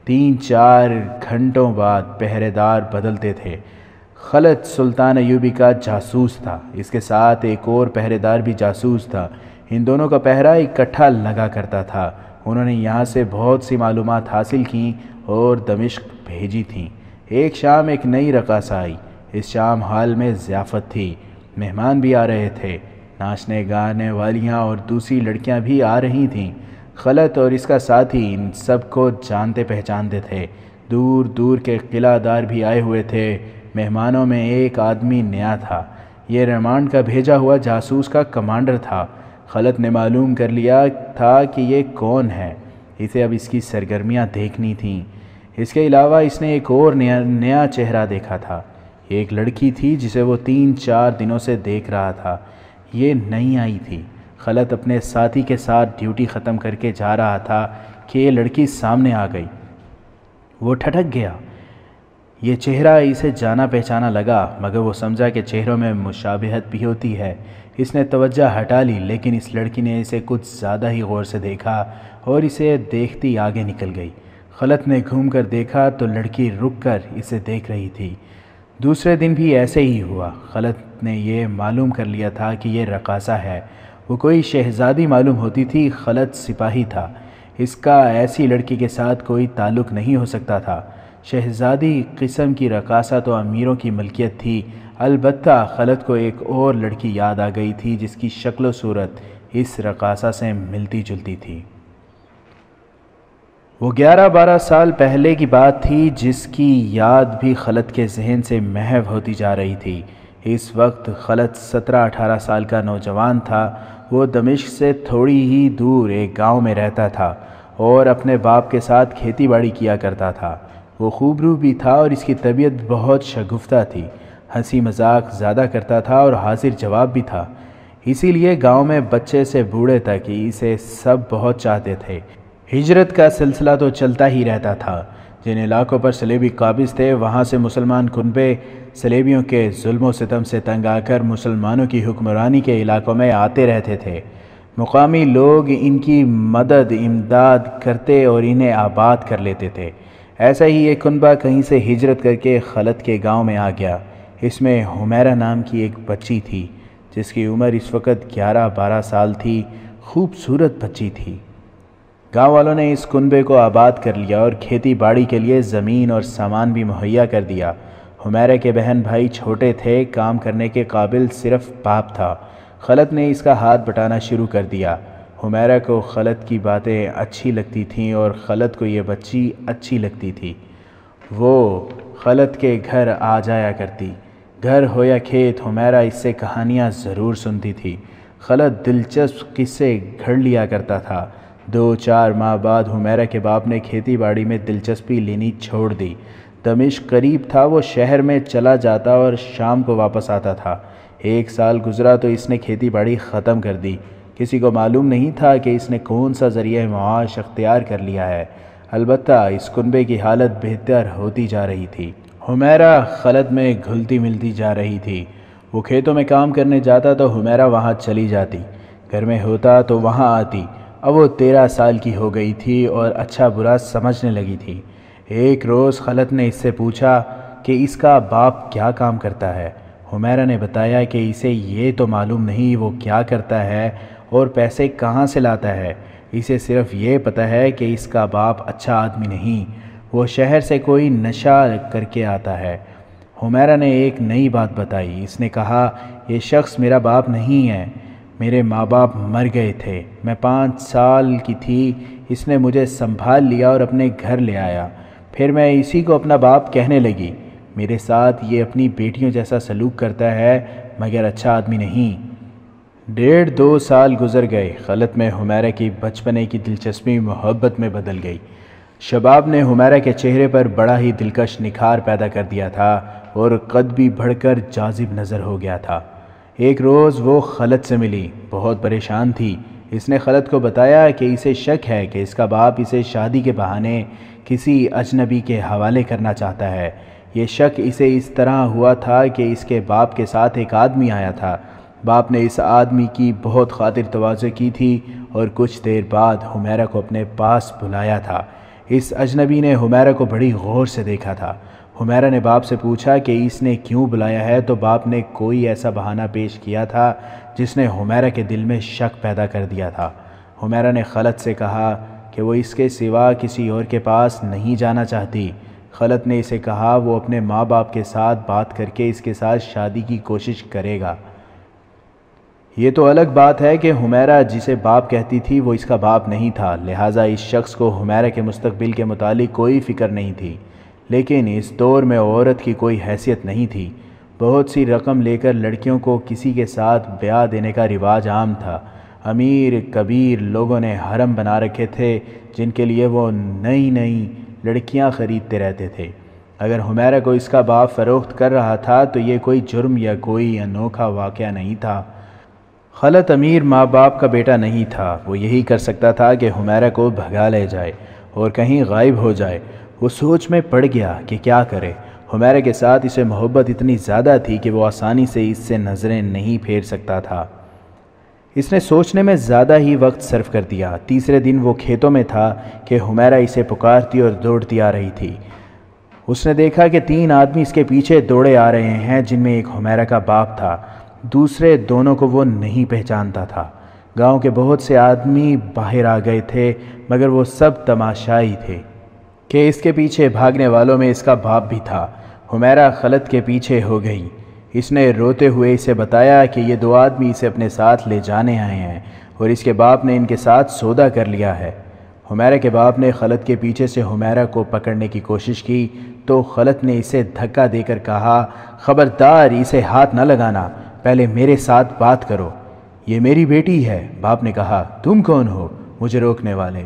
3-4 گھنٹوں بعد پہرے دار بدلتے تھے۔ خلط سلطان ایوبی کا جاسوس تھا، اس کے ساتھ ایک اور پہرے دار بھی جاسوس تھا۔ ان دونوں کا پہرہ اکٹھا لگا کرتا تھا۔ انہوں نے یہاں سے بہت سی معلومات حاصل کیں اور دمشق بھیجی تھیں۔ ایک شام ایک نئی رقاصہ آئی۔ اس شام حال میں ضیافت تھی، مہمان بھی آ رہے تھے، ناچنے گانے والیاں اور دوسری لڑکیاں بھی آ رہی تھیں۔ خلط اور اس کا ساتھی ان سب کو جانتے پہچانتے تھے۔ دور دور کے قلعہ دار بھی آئے ہوئے تھے۔ مہمانوں میں ایک آدمی نیا تھا۔ یہ ریمانڈ کا بھیجا ہوا جاسوس کا کمانڈر تھا۔ خلط نے معلوم کر لیا تھا کہ یہ کون ہے۔ اسے اب اس کی سرگرمیاں دیکھنی تھیں۔ اس کے علاوہ اس نے ایک اور نیا چہرہ دیکھا تھا۔ ایک لڑکی تھی جسے وہ 3-4 دنوں سے دیکھ رہا تھا۔ یہ نئی آئی تھی۔ خلط اپنے ساتھی کے ساتھ ڈیوٹی ختم کر کے جا رہا تھا کہ یہ لڑکی سامنے آ گئی۔ وہ ٹھٹک گیا۔ یہ چہرہ اسے جانا پہچانا لگا، مگر وہ سمجھا کہ چہروں میں مشابہت بھی ہوتی ہے۔ اس نے توجہ ہٹا لی، لیکن اس لڑکی نے اسے کچھ زیادہ ہی غور سے دیکھا اور اسے دیکھتی آگے نکل گئی۔ خلط نے گھوم کر دیکھا تو لڑکی رک کر اسے دیکھ رہی تھی۔ دوسرے دن بھی ایسے ہی ہوا۔ خلط نے یہ معلوم کر لیا تھا کہ یہ رقاصہ ہے۔ وہ کوئی شہزادی معلوم ہوتی تھی۔ خلط سپاہی تھا۔ اس کا ایسی لڑکی کے ساتھ کوئی تعلق نہیں ہو سکتا تھا۔ شہزادی قسم کی رقاصہ تو امیروں کی ملکیت تھی۔ البتہ خلط کو ایک اور لڑکی یاد آ گئی تھی جس کی شکل و صورت اس رقاصہ سے ملتی جلتی تھی۔ وہ 11-12 سال پہلے کی بات تھی جس کی یاد بھی خلط کے ذہن سے محو ہوتی جا رہی تھی۔ اس وقت خلط 17-18 سال کا نوجوان تھا۔ وہ دمشق سے تھوڑی ہی دور ایک گاؤں میں رہتا تھا اور اپنے باپ کے ساتھ کھیتی باڑی کیا کرتا تھا۔ وہ خوبرو بھی تھا اور اس کی طبیعت بہت شگفتہ تھی۔ ہنسی مذاق زیادہ کرتا تھا اور حاضر جواب بھی تھا۔ اسی لیے گاؤں میں بچے سے بوڑھے تک اسے سب بہت چاہتے تھے۔ ہجرت کا سلسلہ تو چلتا ہی رہتا تھا۔ جن علاقوں پر صلیبی قابض تھے وہاں سے مسلمان کنبے صلیبیوں کے ظلم و ستم سے تنگ آ کر مسلمانوں کی حکمرانی کے علاقوں میں آتے رہتے تھے۔ مقامی لوگ ان کی مدد امداد کرتے اور انہیں آباد کر لیتے تھے۔ ایسا ہی ایک کنبہ کہیں سے ہجرت کر کے خلط کے گاؤں میں آ گیا۔ اس میں حمیرہ نام کی ایک بچی تھی جس کی عمر اس وقت 11-12 سال تھی۔ خوبصورت بچی تھی۔ گاؤں والوں نے اس کنبے کو آباد کر لیا اور کھیتی باڑی کے لیے زمین اور سامان بھی مہیا کر دیا۔ حمیرہ کے بہن بھائی چھوٹے تھے، کام کرنے کے قابل صرف باپ تھا۔ خلط نے اس کا ہاتھ بٹانا شروع کر دیا۔ حمیرہ کو خلط کی باتیں اچھی لگتی تھیں اور خلط کو یہ بچی اچھی لگتی تھی۔ وہ خلط کے گھر آ جایا کرتی۔ گھر ہو یا کھیت، حمیرہ اس سے کہانیاں ضرور سنتی تھی۔ خلط دلچسپ قصے گھڑ لیا کرتا تھا۔ 2-4 ماہ بعد حمیرہ کے باپ نے کھیتی باڑی میں دلچسپی لینی چھوڑ دی۔ دمشق قریب تھا، وہ شہر میں چلا جاتا اور شام کو واپس آتا تھا۔ 1 سال گزرا تو اس نے کھیتی باڑی ختم کر دی۔ کسی کو معلوم نہیں تھا کہ اس نے کون سا ذریعہ معاش اختیار کر لیا ہے۔ البتہ اس کنبے کی حالت بہتر ہوتی جا رہی تھی۔ حمیرہ خلط میں گھلتی ملتی جا رہی تھی۔ وہ کھیتوں میں کام کرنے جاتا تو حمیرہ وہاں چلی جاتی، گھر میں ہوتا تو وہاں آتی۔ اب وہ 13 سال کی ہو گئی تھی اور اچھا برا سمجھنے لگی تھی۔ ایک روز خلط نے اس سے پوچھا کہ اس کا باپ کیا کام کرتا ہے۔ حمیرہ نے بتایا کہ اسے یہ تو معلوم نہیں وہ کیا کرتا ہے اور پیسے کہاں سے لاتا ہے۔ اسے صرف یہ پتہ ہے کہ اس کا باپ اچھا آدمی نہیں، وہ شہر سے کوئی نشہ کر کے آتا ہے۔ حمیرہ نے ایک نئی بات بتائی۔ اس نے کہا، یہ شخص میرا باپ نہیں ہے، میرے ماں باپ مر گئے تھے۔ میں 5 سال کی تھی، اس نے مجھے سنبھال لیا اور اپنے گھر لے آیا۔ پھر میں اسی کو اپنا باپ کہنے لگی۔ میرے ساتھ یہ اپنی بیٹیوں جیسا سلوک کرتا ہے مگر اچھا آدمی نہیں۔ 1.5-2 سال گزر گئے۔ خلط میں حمیرہ کی بچپنے کی دلچسپی محبت میں بدل گئی۔ شباب نے حمیرہ کے چہرے پر بڑا ہی دلکش نکھار پیدا کر دیا تھا اور قد بھی بڑھ کر جاذب نظر ہو گیا تھا۔ ایک روز وہ خلط سے ملی، بہت پریشان تھی۔ اس نے خلط کو بتایا کہ اسے شک ہے کہ اس کا باپ اسے شادی کے بہانے کسی اجنبی کے حوالے کرنا چاہتا ہے۔ یہ شک اسے اس طرح ہوا تھا کہ اس کے باپ کے ساتھ ایک آدمی آیا تھا۔ باپ نے اس آدمی کی بہت خاطر تواضع کی تھی اور کچھ دیر بعد حمیرہ کو اپنے پاس بلایا تھا۔ اس اجنبی نے حمیرہ کو بڑی غور سے دیکھا تھا۔ حمیرہ نے باپ سے پوچھا کہ اس نے کیوں بلایا ہے تو باپ نے کوئی ایسا بہانہ پیش کیا تھا جس نے حمیرہ کے دل میں شک پیدا کر دیا تھا۔ حمیرہ نے خلط سے کہا کہ وہ اس کے سوا کسی اور کے پاس نہیں جانا چاہتی۔ خلط نے اسے کہا وہ اپنے ماں باپ کے ساتھ بات کر کے اس کے ساتھ شادی کی کوشش کرے گا۔ یہ تو الگ بات ہے کہ حمیرہ جسے باپ کہتی تھی وہ اس کا باپ نہیں تھا، لہٰذا اس شخص کو حمیرہ کے مستقبل کے متعلق کوئی فکر نہیں تھی۔ لیکن اس دور میں عورت کی کوئی حیثیت نہیں تھی۔ بہت سی رقم لے کر لڑکیوں کو کسی کے ساتھ بیاہ دینے کا رواج عام تھا۔ امیر کبیر لوگوں نے حرم بنا رکھے تھے جن کے لیے وہ نئی نئی لڑکیاں خریدتے رہتے تھے۔ اگر حمیرہ کو اس کا باپ فروخت کر رہا تھا تو یہ کوئی جرم یا کوئی انوکھا واقعہ نہیں تھا۔ خلت امیر ماں باپ کا بیٹا نہیں تھا، وہ یہی کر سکتا تھا کہ حمیرہ کو بھگا لے جائے اور کہیں غائب ہو جائے۔ وہ سوچ میں پڑ گیا کہ کیا کرے۔ حمیرہ کے ساتھ اسے محبت اتنی زیادہ تھی کہ وہ آسانی سے اس سے نظریں نہیں پھیر سکتا تھا۔ اس نے سوچنے میں زیادہ ہی وقت صرف کر دیا۔ تیسرے دن وہ کھیتوں میں تھا کہ حمیرہ اسے پکارتی اور دوڑتی آ رہی تھی۔ اس نے دیکھا کہ 3 آدمی اس کے پیچھے دوڑے آ رہے ہیں، جن میں ایک حمیرہ کا باپ تھا، دوسرے دونوں کو وہ نہیں پہچانتا تھا۔ گاؤں کے بہت سے آدمی باہر آ گئے تھے، مگر وہ سب تماشائی تھے کہ اس کے پیچھے بھاگنے والوں میں اس کا باپ بھی تھا۔ حمیرہ خلت کے پیچھے ہو گئی۔ اس نے روتے ہوئے اسے بتایا کہ یہ 2 آدمی اسے اپنے ساتھ لے جانے آئے ہیں اور اس کے باپ نے ان کے ساتھ سودا کر لیا ہے۔ حمیرہ کے باپ نے خلت کے پیچھے سے حمیرہ کو پکڑنے کی کوشش کی تو خلت نے اسے دھکا دے کر کہا، خبردار اسے ہاتھ نہ لگانا، پہلے میرے ساتھ بات کرو۔ یہ میری بیٹی ہے۔ باپ نے کہا، تم کون ہو مجھے روکنے والے؟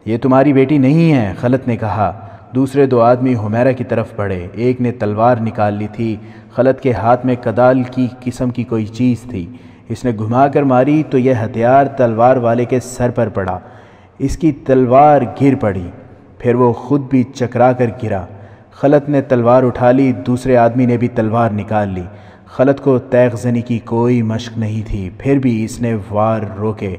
یہ تمہاری بیٹی نہیں ہے، خلت نے کہا۔ دوسرے 2 آدمی حمیرہ کی طرف بڑھے۔ ایک نے تلوار نکال لی تھی۔ خلت کے ہاتھ میں کدال کی قسم کی کوئی چیز تھی۔ اس نے گھما کر ماری تو یہ ہتھیار تلوار والے کے سر پر پڑا۔ اس کی تلوار گر پڑی، پھر وہ خود بھی چکرا کر گرا۔ خلت نے تلوار اٹھا لی، دوسرے آدمی نے بھی تلوار نکال لی۔ خلت کو تیغ زنی کی کوئی مشق نہیں تھی، پھر بھی اس نے وار روکے۔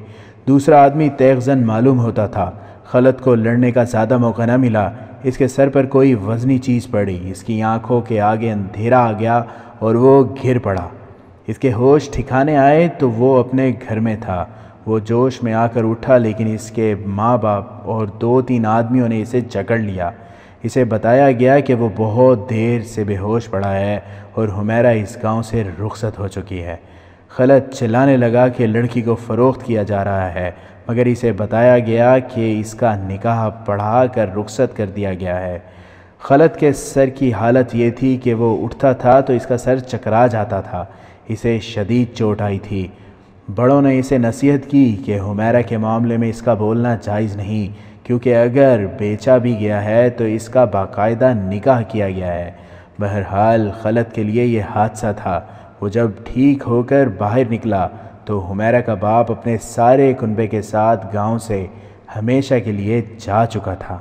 دوسرا آدمی تیغ زن معلوم ہوتا تھا۔ خلت کو لڑنے کا زیادہ موقع نہ ملا۔ اس کے سر پر کوئی وزنی چیز پڑی، اس کی آنکھوں کے آگے اندھیرا آ گیا اور وہ گر پڑا۔ اس کے ہوش ٹھکانے آئے تو وہ اپنے گھر میں تھا۔ وہ جوش میں آ کر اٹھا، لیکن اس کے ماں باپ اور 2-3 آدمیوں نے اسے جکڑ لیا۔ اسے بتایا گیا کہ وہ بہت دیر سے بے ہوش پڑا ہے اور حمیرہ اس گاؤں سے رخصت ہو چکی ہے۔ خلت چلانے لگا کہ لڑکی کو فروخت کیا جا رہا ہے، مگر اسے بتایا گیا کہ اس کا نکاح پڑھا کر رخصت کر دیا گیا ہے۔ خلت کے سر کی حالت یہ تھی کہ وہ اٹھتا تھا تو اس کا سر چکرا جاتا تھا۔ اسے شدید چوٹ آئی تھی۔ بڑوں نے اسے نصیحت کی کہ حمیرہ کے معاملے میں اس کا بولنا جائز نہیں، کیونکہ اگر بیچا بھی گیا ہے تو اس کا باقاعدہ نکاح کیا گیا ہے۔ بہرحال خلت کے لیے یہ حادثہ تھا۔ وہ جب ٹھیک ہو کر باہر نکلا تو حمیرہ کا باپ اپنے سارے کنبے کے ساتھ گاؤں سے ہمیشہ کے لیے جا چکا تھا۔